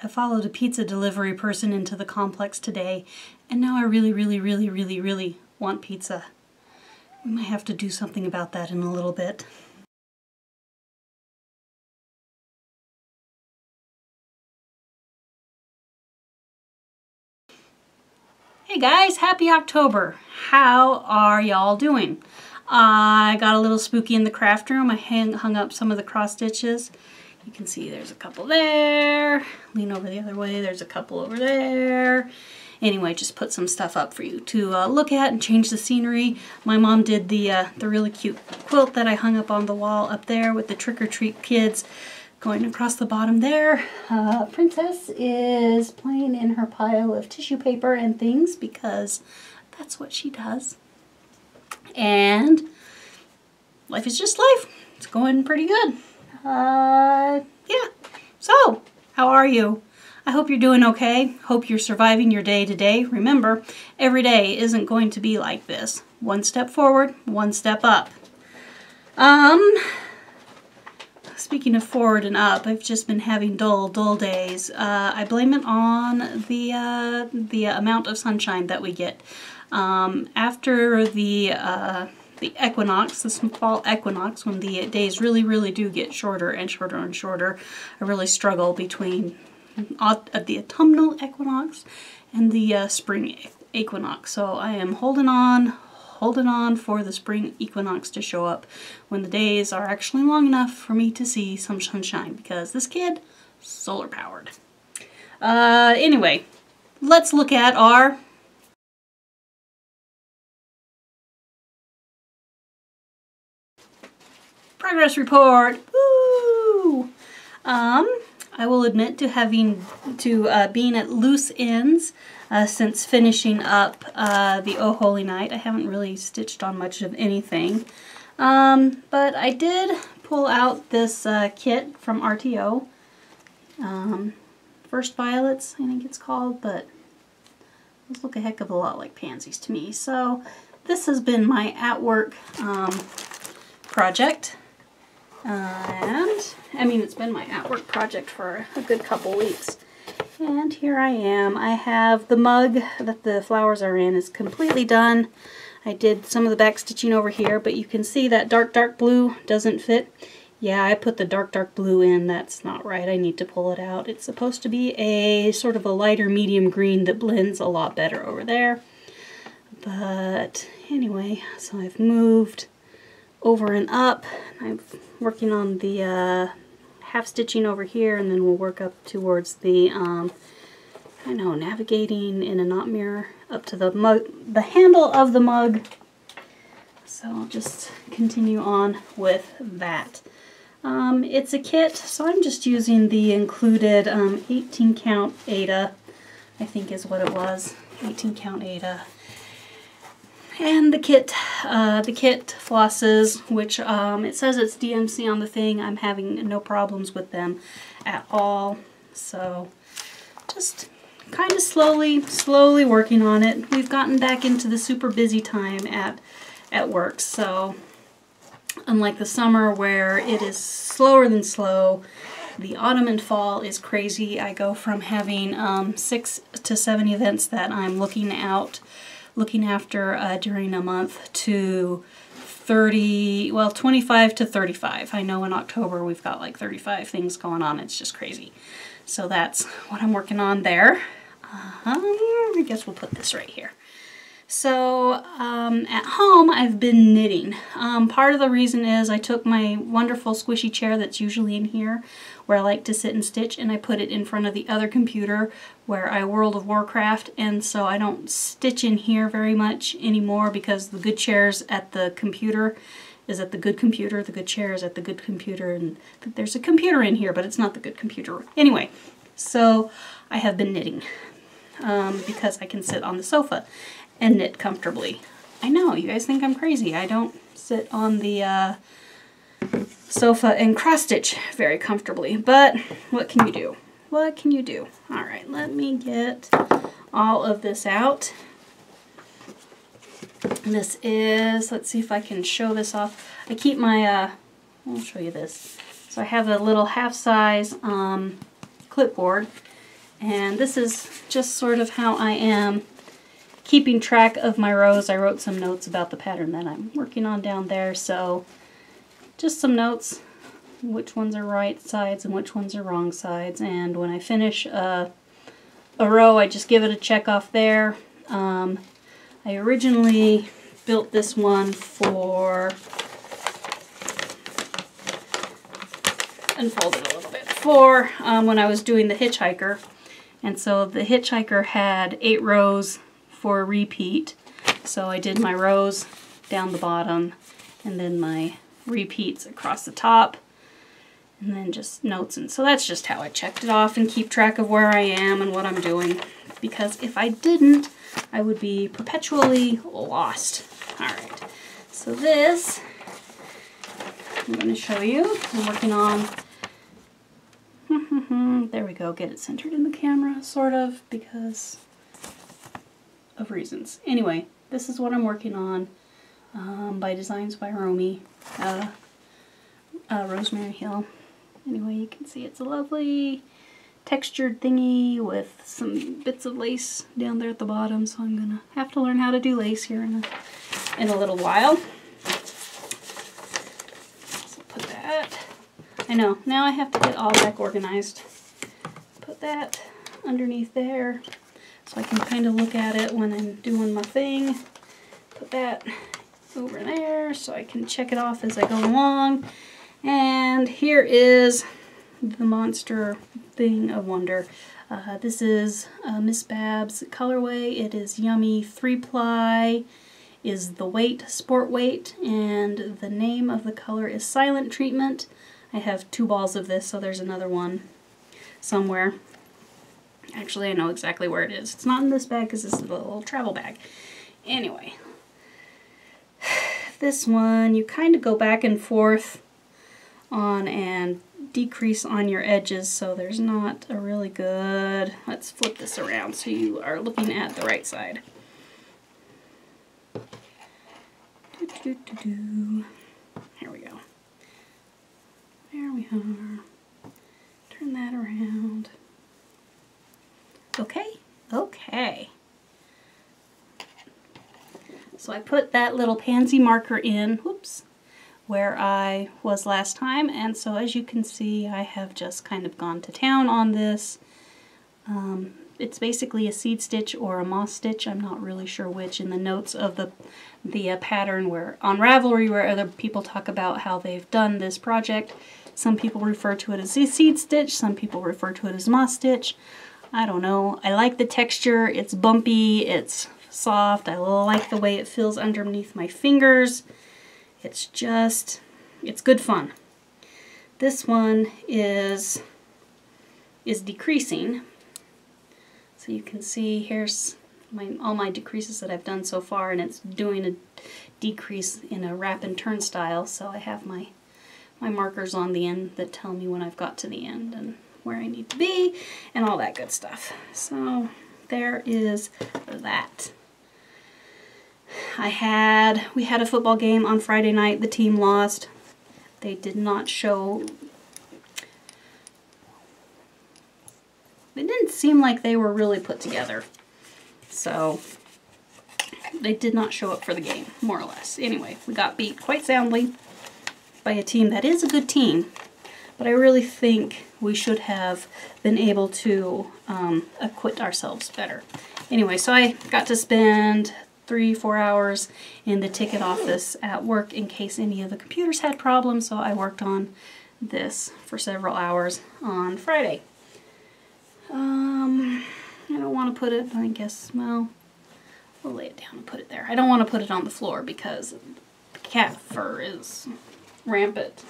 I followed a pizza delivery person into the complex today, and now I really want pizza. We might have to do something about that in a little bit. Hey guys, happy October. How are y'all doing? I got a little spooky in the craft room. I hung up some of the cross stitches. You can see there's a couple there. Lean over the other way, there's a couple over there. Anyway, just put some stuff up for you to look at and change the scenery. My mom did the really cute quilt that I hung up on the wall up there with the trick-or-treat kids going across the bottom there. Princess is playing in her pile of tissue paper and things because that's what she does. And life is just life. It's going pretty good. Yeah. So, how are you? I hope you're doing okay. Hope you're surviving your day to day. Remember, every day isn't going to be like this. One step forward, one step up. Speaking of forward and up, I've just been having dull days. I blame it on the amount of sunshine that we get. After the equinox, the fall equinox, when the days really do get shorter and shorter and shorter, I really struggle between the autumnal equinox and the spring equinox. So I am holding on for the spring equinox to show up when the days are actually long enough for me to see some sunshine, because this kid, solar powered. Anyway, let's look at our progress report. Woo! I will admit to being at loose ends since finishing up the Oh Holy Night. I haven't really stitched on much of anything, but I did pull out this kit from RTO. First Violets, I think it's called, but those look a heck of a lot like pansies to me. So this has been my at-work project. And I mean, it's been my at-work project for a good couple weeks. And here I am. I have the mug that the flowers are in is completely done. I did some of the back stitching over here, but you can see that dark blue doesn't fit. Yeah, I put the dark blue in. That's not right. I need to pull it out. It's supposed to be a sort of a lighter medium green that blends a lot better over there. But anyway, so I've moved over and up. I'm working on the half stitching over here, and then we'll work up towards the I know, navigating in a knot mirror up to the mug, the handle of the mug. So I'll just continue on with that. It's a kit, so I'm just using the included 18 count Aida, I think is what it was, 18 count Aida. And the kit Flosses, which it says it's DMC on the thing. I'm having no problems with them at all. So just kind of slowly working on it. We've gotten back into the super busy time at work. So unlike the summer where it is slower than slow, the autumn and fall is crazy. I go from having 6 to 7 events that I'm looking after during a month to 25 to 35. I know in October we've got like 35 things going on. It's just crazy. So that's what I'm working on there. I guess we'll put this right here. So at home I've been knitting. Part of the reason is I took my wonderful squishy chair that's usually in here where I like to sit and stitch, and I put it in front of the other computer where I World of Warcraft, and so I don't stitch in here very much anymore because the good chair's at the computer is at the good computer, the good chair is at the good computer, and there's a computer in here but it's not the good computer. Anyway, so I have been knitting because I can sit on the sofa and knit comfortably. I know, you guys think I'm crazy. I don't sit on the sofa and cross stitch very comfortably, but what can you do? What can you do? All right, let me get all of this out. This is, let's see if I can show this off. I keep my, I'll show you this. So I have a little half-size clipboard, And this is just sort of how I am keeping track of my rows. I wrote some notes about the pattern that I'm working on down there, so just some notes, which ones are right sides and which ones are wrong sides. And when I finish a row, I just give it a check off there. I originally built this one for, unfold it a little bit, for when I was doing the hitchhiker. And so the hitchhiker had 8 rows for a repeat. So I did my rows down the bottom and then my repeats across the top and then just notes. And so that's just how I checked it off and keep track of where I am and what I'm doing. Because if I didn't, I would be perpetually lost. Alright, so this, I'm going to show you. I'm working on, there we go, get it centered in the camera, sort of, because of reasons. Anyway, this is what I'm working on by Designs by Romi, Rosemary Hill. Anyway, you can see it's a lovely textured thingy with some bits of lace down there at the bottom, so I'm gonna have to learn how to do lace here in a little while. So put that, I know, now I have to get all back organized. Put that underneath there so I can kind of look at it when I'm doing my thing. Put that over there so I can check it off as I go along. And here is the monster thing of wonder. This is Miss Bab's colorway. It is Yummy 3-ply, is the weight, sport weight, and the name of the color is Silent Treatment. I have 2 balls of this, so there's another one somewhere. Actually, I know exactly where it is. It's not in this bag because this is a little travel bag. Anyway, this one you kind of go back and forth on and decrease on your edges, so there's not a really good, let's flip this around so you are looking at the right side. Here we go. There we are. Turn that around. Okay, okay. So I put that little pansy marker in, whoops, where I was last time, and so as you can see I have just kind of gone to town on this. It's basically a seed stitch or a moss stitch, I'm not really sure which. In the notes of the pattern where on Ravelry, where other people talk about how they've done this project, some people refer to it as a seed stitch, some people refer to it as moss stitch. I don't know. I like the texture, it's bumpy, it's soft, I like the way it feels underneath my fingers. It's just, it's good fun. This one is decreasing. So you can see here's all my decreases that I've done so far, and it's doing a decrease in a wrap and turn style. So I have my markers on the end that tell me when I've got to the end and where I need to be and all that good stuff. So there is that. We had a football game on Friday night. The team lost. They did not show. It didn't seem like they were really put together. So they did not show up for the game, more or less. Anyway, we got beat quite soundly by a team that is a good team, but I really think we should have been able to acquit ourselves better. Anyway, so I got to spend 3-4 hours in the ticket office at work in case any of the computers had problems, so I worked on this for several hours on Friday. I don't want to put it, I guess, well, we'll lay it down and put it there. I don't want to put it on the floor because the cat fur is rampant.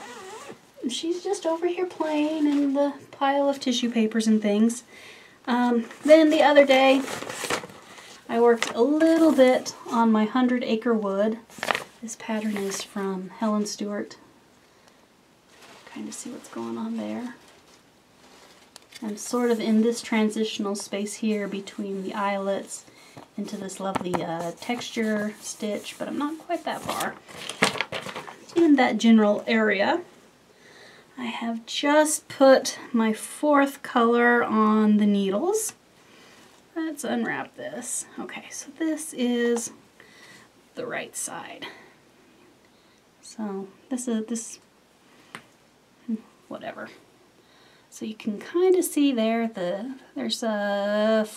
She's just over here playing in the pile of tissue papers and things. Then the other day, I worked a little bit on my 100-acre wood. This pattern is from Helen Stewart. Kind of see what's going on there. I'm sort of in this transitional space here between the eyelets into this lovely texture stitch, but I'm not quite that far. In that general area, I have just put my 4th color on the needles. Let's unwrap this. Okay, so this is the right side. So this whatever. So you can kind of see there there's 3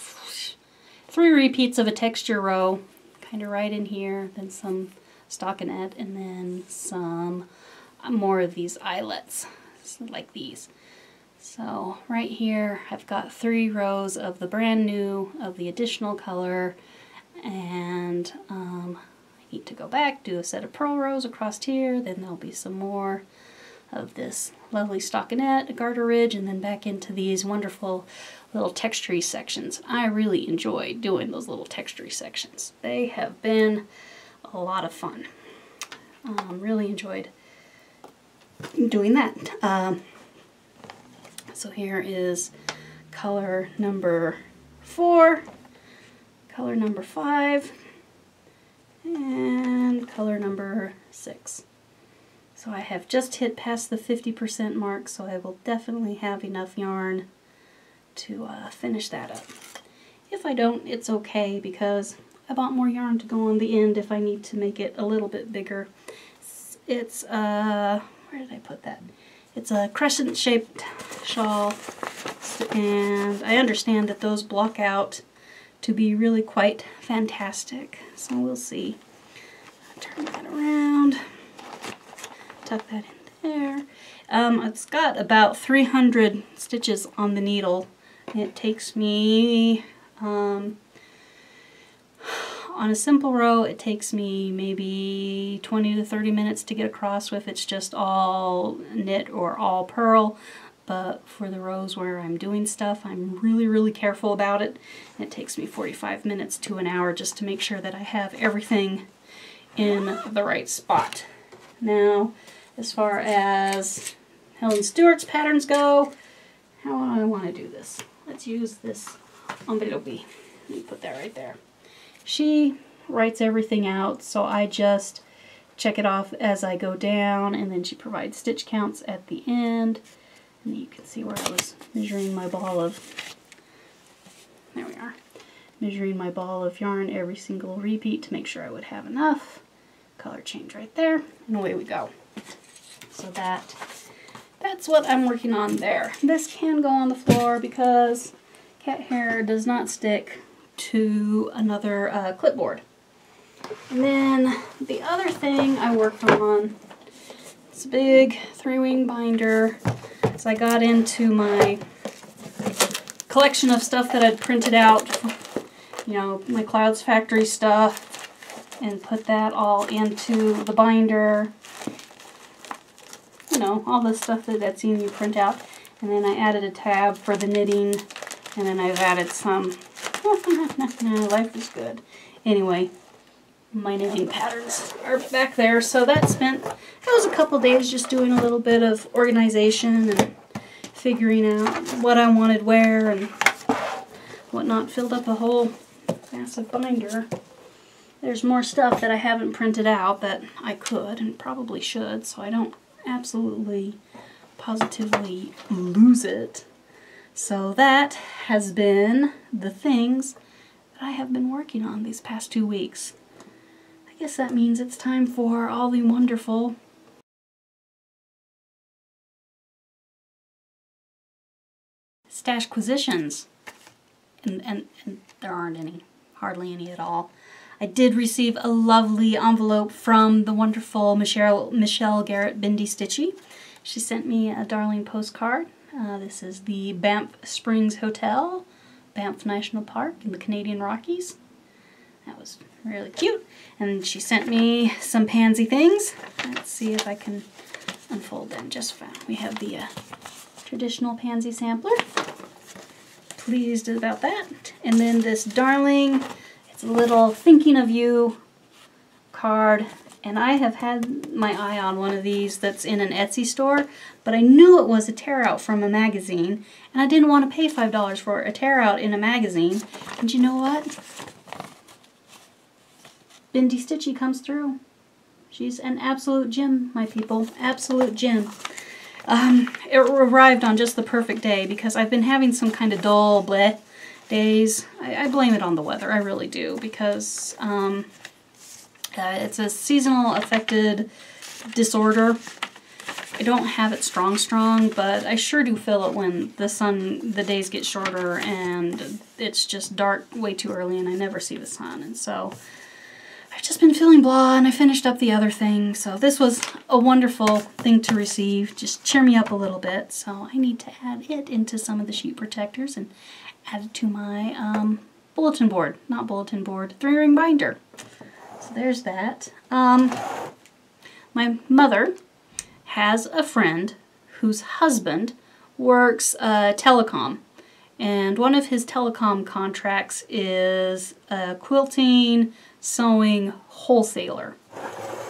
repeats of a texture row, kind of right in here, then some stockinette, and then some more of these eyelets, like these. So right here I've got 3 rows of the brand new, of the additional color, and I need to go back, do a set of purl rows across here, then there'll be some more of this lovely stockinette, a garter ridge, and then back into these wonderful little textury sections. I really enjoy doing those little textury sections. They have been a lot of fun. Really enjoyed doing that. So here is color number 4, color number 5, and color number 6. So I have just hit past the 50% mark, so I will definitely have enough yarn to finish that up. If I don't, it's okay, because I bought more yarn to go on the end if I need to make it a little bit bigger. It's where did I put that? It's a crescent shaped shawl, and I understand that those block out to be really quite fantastic, so we'll see. Turn that around, tuck that in there. It's got about 300 stitches on the needle. It takes me, on a simple row, it takes me maybe 20 to 30 minutes to get across if it's just all knit or all purl. But for the rows where I'm doing stuff, I'm really careful about it. It takes me 45 minutes to an hour just to make sure that I have everything in the right spot. Now, as far as Helen Stewart's patterns go, how do I want to do this? Let's use this envelope. Let me put that right there. She writes everything out, so I just check it off as I go down, and then she provides stitch counts at the end. And you can see where I was measuring my ball of, there we are, measuring my ball of yarn every single repeat to make sure I would have enough. Color change right there, and away we go. So that's what I'm working on there. This can go on the floor because cat hair does not stick to another clipboard. And then the other thing I worked on, it's a big 3-wing binder. So I got into my collection of stuff that I'd printed out, you know, my Clouds Factory stuff, and put that all into the binder. You know, all the stuff that's seen you print out. And then I added a tab for the knitting, and then I've added some, life is good. Anyway, my knitting patterns are back there. So that was a couple days just doing a little bit of organization and figuring out what I wanted where and whatnot. Filled up a whole massive binder. There's more stuff that I haven't printed out that I could and probably should, so I don't absolutely positively lose it. So that has been the things that I have been working on these past 2 weeks. I guess that means it's time for all the wonderful stashquisitions. And there aren't any, hardly any at all. I did receive a lovely envelope from the wonderful Michelle Garrett Bindi Stitchy. She sent me a darling postcard. This is the Banff Springs Hotel, Banff National Park in the Canadian Rockies. That was really cute. And she sent me some pansy things. Let's see if I can unfold them just fine. We have the traditional pansy sampler. Pleased about that. And then this darling, it's a little thinking of you card. And I have had my eye on one of these that's in an Etsy store, but I knew it was a tear out from a magazine, and I didn't want to pay $5 for a tear out in a magazine. And you know what? Bindi Stitchy comes through. She's an absolute gem, my people. Absolute gem. It arrived on just the perfect day because I've been having some kind of dull bleh days. I blame it on the weather, I really do, because it's a seasonal affected disorder. I don't have it strong, but I sure do feel it when the days get shorter and it's just dark way too early and I never see the sun. And so I've just been feeling blah, and I finished up the other thing. So this was a wonderful thing to receive. Just cheer me up a little bit. So I need to add it into some of the sheet protectors and add it to my bulletin board. Not bulletin board, 3-ring binder. So there's that. My mother has a friend whose husband works telecom, and one of his telecom contracts is a quilting, sewing wholesaler.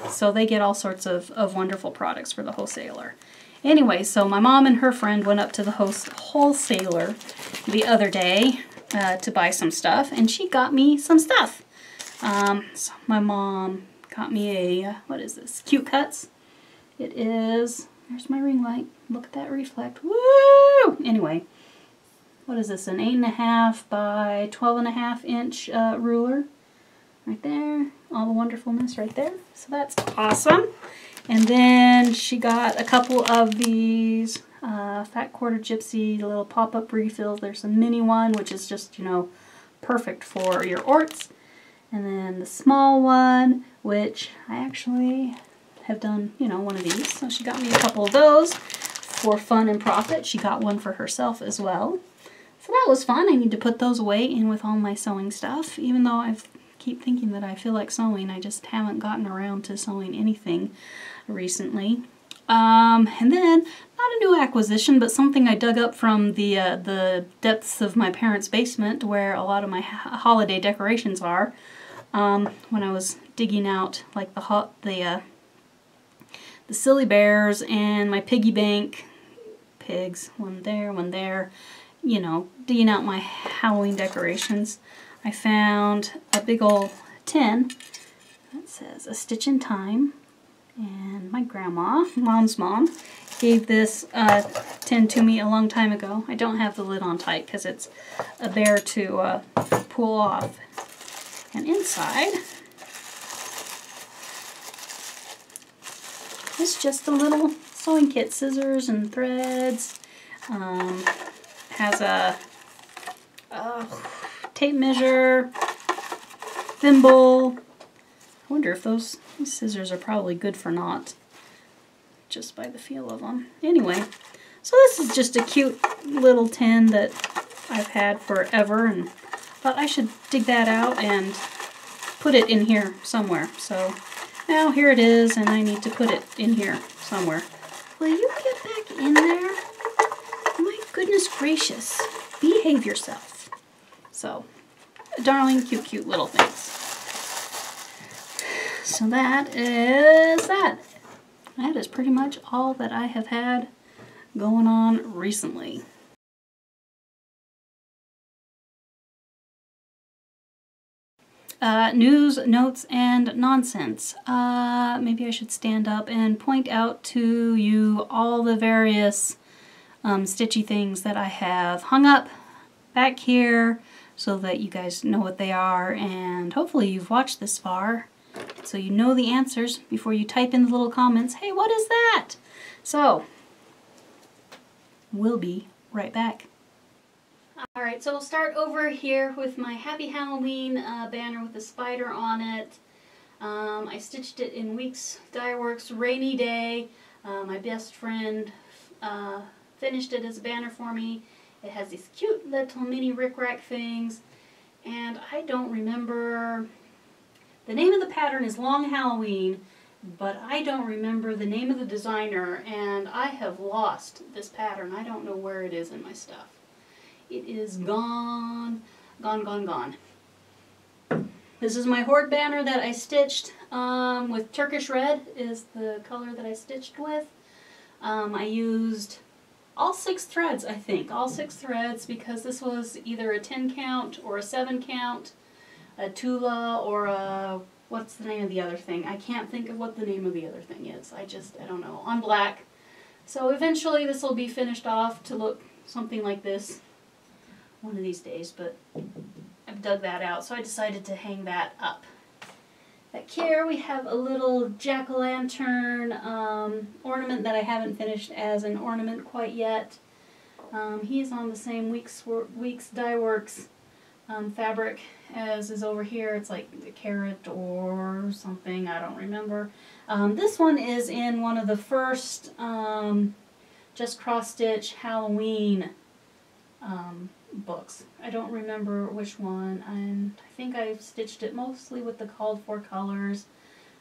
So they get all sorts of wonderful products for the wholesaler. Anyway, so my mom and her friend went up to the wholesaler the other day to buy some stuff, and she got me some stuff. So my mom got me a, what is this, Cute Cuts. It is, there's my ring light, look at that reflect, woo! Anyway, what is this, an 8.5 by 12.5 inch ruler, right there, all the wonderfulness right there, so that's awesome. And then she got a couple of these Fat Quarter Gypsy little pop-up refills. There's a mini one, which is just, you know, perfect for your orts. And then the small one, which I actually have done, you know, one of these. So she got me a couple of those for fun and profit. She got one for herself as well. So that was fun. I need to put those away in with all my sewing stuff. Even though I keep thinking that I feel like sewing, I just haven't gotten around to sewing anything recently. And then, not a new acquisition, but something I dug up from the depths of my parents' basement where a lot of my holiday decorations are. When I was digging out like the silly bears and my piggy bank pigs, one there, you know, digging out my Halloween decorations, I found a big old tin that says A Stitch in Time. And my grandma, Mom's mom, gave this tin to me a long time ago. I don't have the lid on tight because it's a bear to pull off. And inside is just a little sewing kit, scissors and threads. Has a tape measure, thimble. I wonder if these scissors are probably good for knot, just by the feel of them. Anyway, so this is just a cute little tin that I've had forever, and thought I should dig that out and put it in here somewhere. So now here it is, and I need to put it in here somewhere. Will you get back in there? My goodness gracious, behave yourself. So, darling, cute little things. So that is that. That is pretty much all that I have had going on recently. News, notes, and nonsense. Maybe I should stand up and point out to you all the various stitchy things that I have hung up back here so that you guys know what they are, and hopefully you've watched this far so you know the answers before you type in the little comments, hey, what is that? So, we'll be right back. Alright, so we'll start over here with my Happy Halloween banner with the spider on it. I stitched it in Weeks Dye Works Rainy Day. My best friend finished it as a banner for me. It has these cute little mini rickrack things, and I don't remember. The name of the pattern is Long Halloween, but I don't remember the name of the designer, and I have lost this pattern. I don't know where it is in my stuff. It is gone. This is my Horde banner that I stitched with Turkish red is the color that I stitched with. I used all 6 threads, I think. All 6 threads, because this was either a 10 count or a 7 count, a Tula, or a, what's the name of the other thing? I can't think of what the name of the other thing is. I don't know. On black. So eventually this will be finished off to look something like this one of these days, but I've dug that out, so I decided to hang that up. Back here we have a little jack-o'-lantern ornament that I haven't finished as an ornament quite yet. He's on the same Weeks Dye Works fabric as is over here. It's like the carrot or something, I don't remember. This one is in one of the first Just Cross Stitch Halloween books. I don't remember which one, and I think I've stitched it mostly with the called for colors.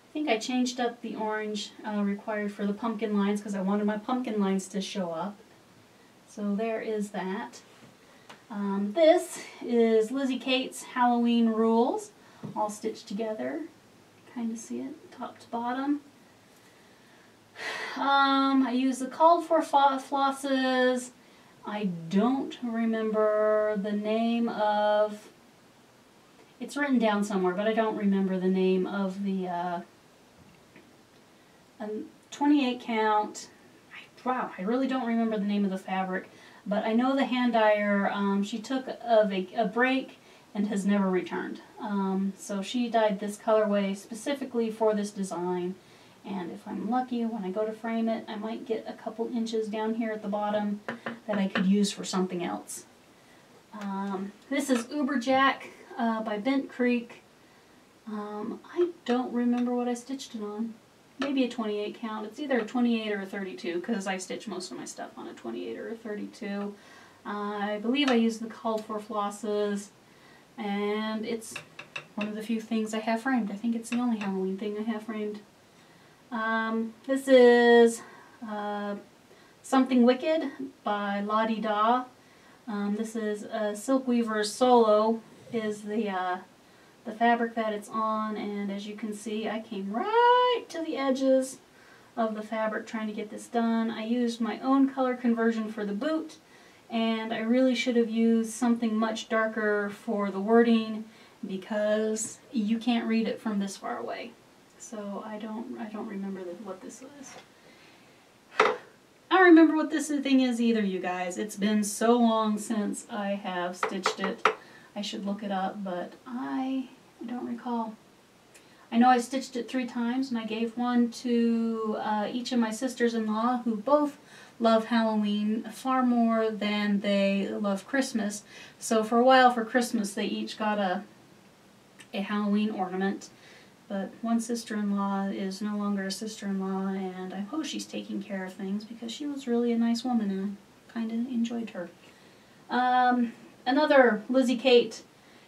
I think I changed up the orange required for the pumpkin lines because I wanted my pumpkin lines to show up. So there is that. This is Lizzie Kate's Halloween Rules, all stitched together. Kind of see it top to bottom. I use the called for flosses. I don't remember the name of, it's written down somewhere, but I don't remember the name of the 28 count. Wow, I really don't remember the name of the fabric, but I know the hand dyer, she took a break and has never returned. So she dyed this colorway specifically for this design, and if I'm lucky, when I go to frame it, I might get a couple inches down here at the bottom that I could use for something else. This is Uberjack by Bent Creek. I don't remember what I stitched it on. Maybe a 28 count. It's either a 28 or a 32 because I stitch most of my stuff on a 28 or a 32. I believe I used the called for flosses, and it's one of the few things I have framed. I think it's the only Halloween thing I have framed. This is Something Wicked by Lottie Da. This is Silk Weaver's Solo is the fabric that it's on, and as you can see, I came right to the edges of the fabric trying to get this done. I used my own color conversion for the boot, and I really should have used something much darker for the wording because you can't read it from this far away. So I don't remember what this is. I don't remember what this thing is either, you guys. It's been so long since I have stitched it. I should look it up, but I don't recall. I know I stitched it 3 times, and I gave one to each of my sisters-in-law, who both love Halloween far more than they love Christmas. So for a while for Christmas, they each got a Halloween ornament. But one sister-in-law is no longer a sister-in-law, and I hope she's taking care of things because she was really a nice woman and I kind of enjoyed her. Another Lizzie Kate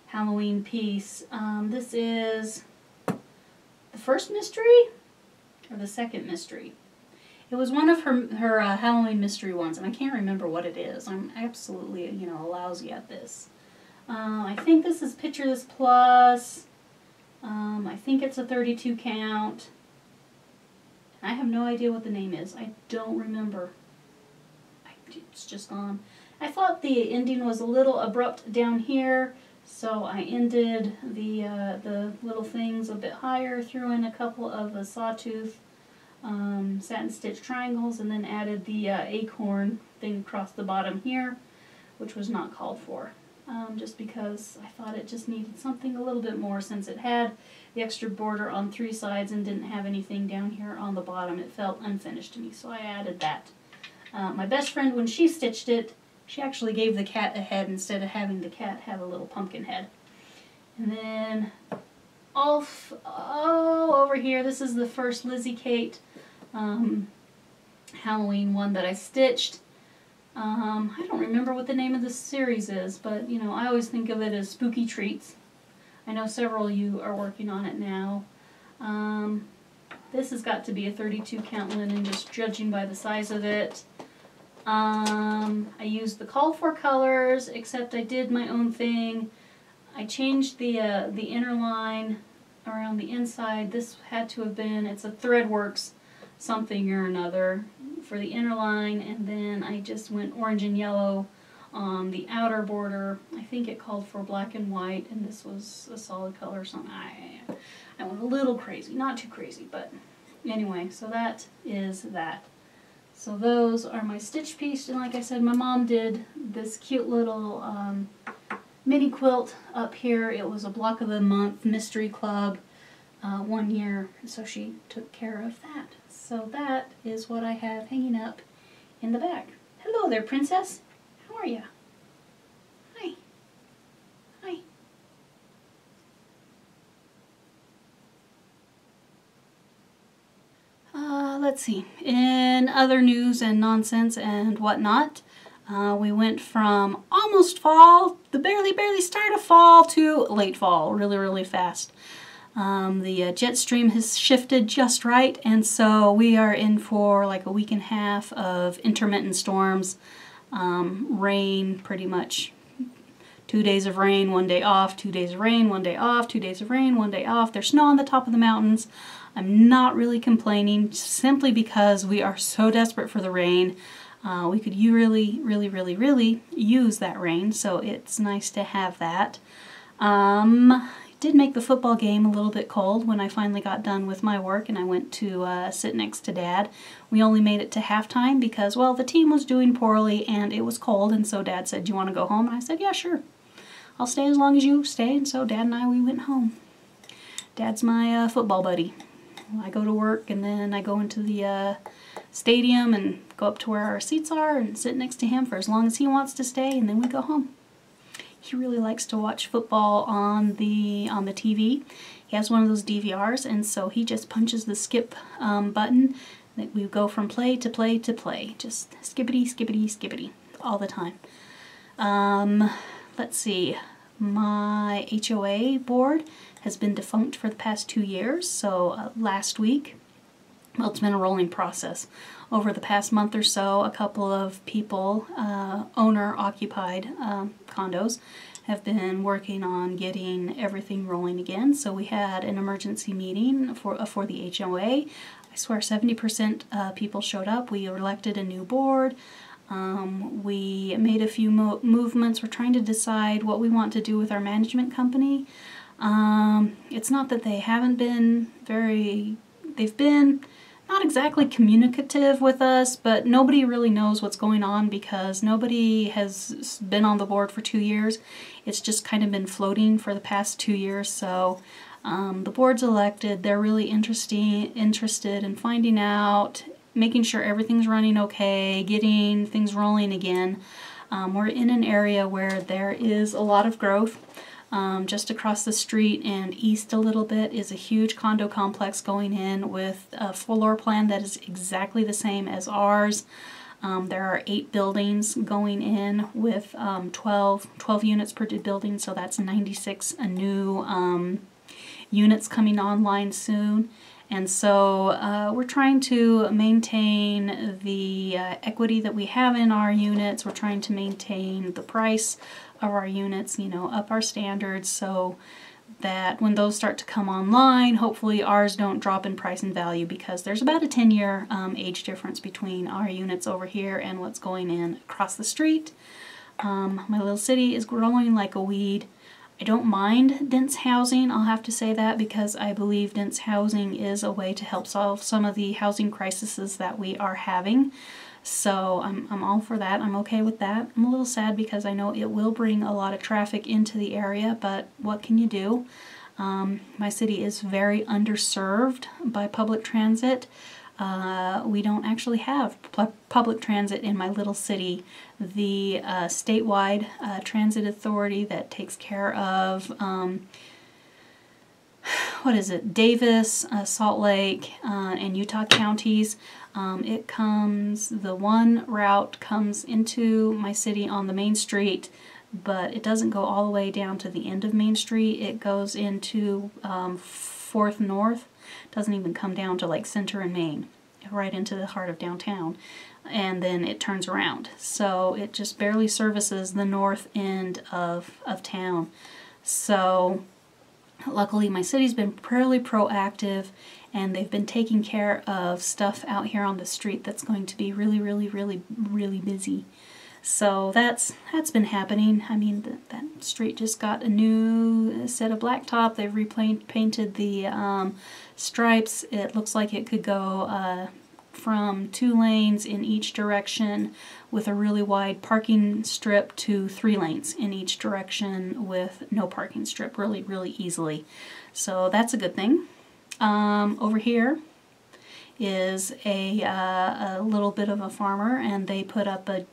Halloween piece. This is the first mystery or the second mystery. It was one of her Halloween mystery ones, and I can't remember what it is. I'm absolutely, lousy at this. I think this is Picture This Plus. I think it's a 32 count. I have no idea what the name is. I don't remember. It's just gone. I thought the ending was a little abrupt down here, so I ended the little things a bit higher, threw in a couple of the sawtooth satin stitch triangles, and then added the acorn thing across the bottom here, which was not called for. Just because I thought it just needed something a little bit more since it had the extra border on 3 sides and didn't have anything down here on the bottom. It felt unfinished to me, so I added that. My best friend, when she stitched it, she actually gave the cat a head instead of having the cat have a little pumpkin head. And then all over here, this is the first Lizzie Kate Halloween one that I stitched. I don't remember what the name of this series is, but I always think of it as Spooky Treats. I know several of you are working on it now. This has got to be a 32 count linen, just judging by the size of it. I used the called for colors, except I did my own thing. I changed the inner line around the inside. This had to have been, it's a Threadworks something or another for the inner line, and then I just went orange and yellow on the outer border. I think it called for black and white, and this was a solid color or something. I went a little crazy, not too crazy, but anyway, so that is that. So those are my stitch piece, and like I said, my mom did this cute little mini quilt up here. It was a block of the month mystery club 1 year, so she took care of that. So that is what I have hanging up in the back. Hello there, princess. How are you? Hi. Hi. Let's see. In other news and nonsense and whatnot, we went from almost fall, the barely start of fall, to late fall, really fast. The jet stream has shifted just right, and so we are in for like a week and a half of intermittent storms, rain pretty much. 2 days of rain, 1 day off, 2 days of rain, 1 day off, 2 days of rain, 1 day off. There's snow on the top of the mountains. I'm not really complaining, simply because we are so desperate for the rain. We could really use that rain, so it's nice to have that. Did make the football game a little bit cold when I finally got done with my work and I went to sit next to Dad. We only made it to halftime because, well, the team was doing poorly and it was cold, and so Dad said, "Do you want to go home?" And I said, "Yeah, sure. I'll stay as long as you stay." And so Dad and we went home. Dad's my football buddy. I go to work and then I go into the stadium and go up to where our seats are and sit next to him for as long as he wants to stay, and then we go home. He really likes to watch football on the TV. He has one of those DVRs, and so he just punches the skip button. We go from play to play to play. Just skippity, skippity, skippity all the time. Let's see. My HOA board has been defunct for the past 2 years, so last week, well, it's been a rolling process. Over the past month or so, a couple of people, owner-occupied condos, have been working on getting everything rolling again. So we had an emergency meeting for the HOA. I swear 70% people showed up. We elected a new board. We made a few movements. We're trying to decide what we want to do with our management company. It's not that they haven't been they've been not exactly communicative with us, but nobody really knows what's going on because nobody has been on the board for 2 years. It's just kind of been floating for the past 2 years. So the board's elected. They're really interested in finding out, making sure everything's running okay, getting things rolling again. We're in an area where there is a lot of growth. Just across the street and east a little bit is a huge condo complex going in with a floor plan that is exactly the same as ours. There are 8 buildings going in with 12 units per building, so that's 96 new units coming online soon. And so we're trying to maintain the equity that we have in our units. We're trying to maintain the price of our units, you know, up our standards so that when those start to come online, hopefully ours don't drop in price and value, because there's about a 10-year age difference between our units over here and what's going in across the street. My little city is growing like a weed. I don't mind dense housing, I'll have to say that, because I believe dense housing is a way to help solve some of the housing crises that we are having. So I'm all for that. I'm okay with that. I'm a little sad because I know it will bring a lot of traffic into the area, but what can you do? My city is very underserved by public transit. We don't actually have public transit in my little city. The statewide transit authority that takes care of Davis, Salt Lake, and Utah counties. The one route comes into my city on the main street, but it doesn't go all the way down to the end of Main Street. It goes into 4th North. It doesn't even come down to like Center and Main, right into the heart of downtown, and then it turns around. So it just barely services the north end of town. So luckily my city's been fairly proactive, and they've been taking care of stuff out here on the street that's going to be really busy. So that's been happening. I mean, that street just got a new set of blacktop. They've painted the stripes. It looks like it could go from 2 lanes in each direction with a really wide parking strip to 3 lanes in each direction with no parking strip really, really easily. So that's a good thing. Over here is a little bit of a farmer, and they put up a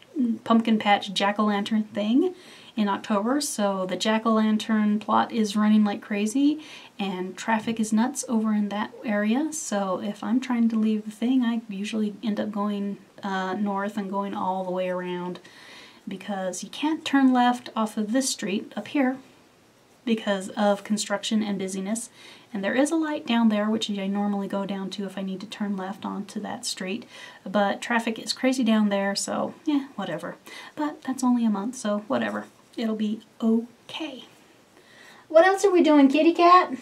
pumpkin patch jack-o'-lantern thing in October, so the jack-o'-lantern plot is running like crazy and traffic is nuts over in that area. So if I'm trying to leave the thing, I usually end up going north and going all the way around, because you can't turn left off of this street up here because of construction and busyness. And there is a light down there, which I normally go down to if I need to turn left onto that street. But traffic is crazy down there, so yeah, whatever. But that's only a month, so whatever. It'll be okay. What else are we doing, kitty cat?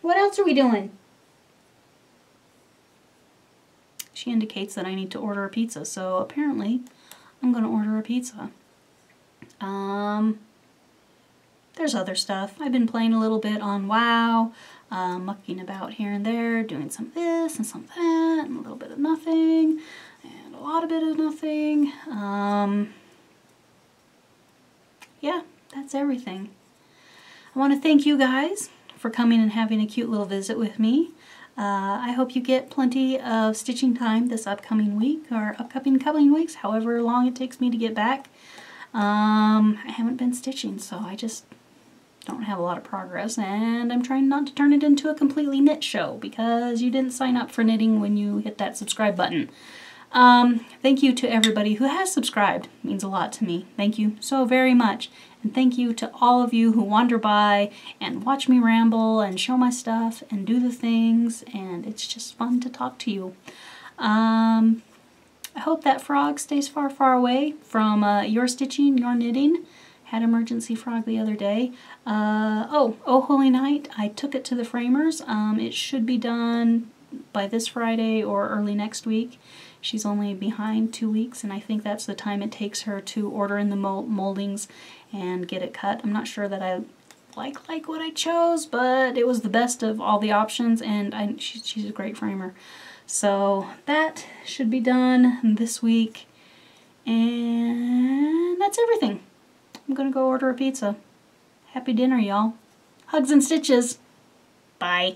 What else are we doing? She indicates that I need to order a pizza, so apparently I'm going to order a pizza. There's other stuff. I've been playing a little bit on WoW, mucking about here and there, doing some of this and some of that, and a little bit of nothing, and a lot of bit of nothing. Yeah, that's everything. I want to thank you guys for coming and having a cute little visit with me. I hope you get plenty of stitching time this upcoming week, or upcoming couple weeks, however long it takes me to get back. I haven't been stitching, so I just don't have a lot of progress, and I'm trying not to turn it into a completely knit show, because you didn't sign up for knitting when you hit that subscribe button. Thank you to everybody who has subscribed. It means a lot to me. Thank you so very much. And thank you to all of you who wander by and watch me ramble and show my stuff and do the things, and it's just fun to talk to you. I hope that frog stays far, far away from your stitching, your knitting. Had emergency frog the other day. Oh Holy Night, I took it to the framers. It should be done by this Friday or early next week. She's only behind 2 weeks, and I think that's the time it takes her to order in the moldings and get it cut. I'm not sure that I like what I chose, but it was the best of all the options, and she's a great framer. So that should be done this week, and that's everything. I'm gonna go order a pizza. Happy dinner, y'all. Hugs and stitches. Bye.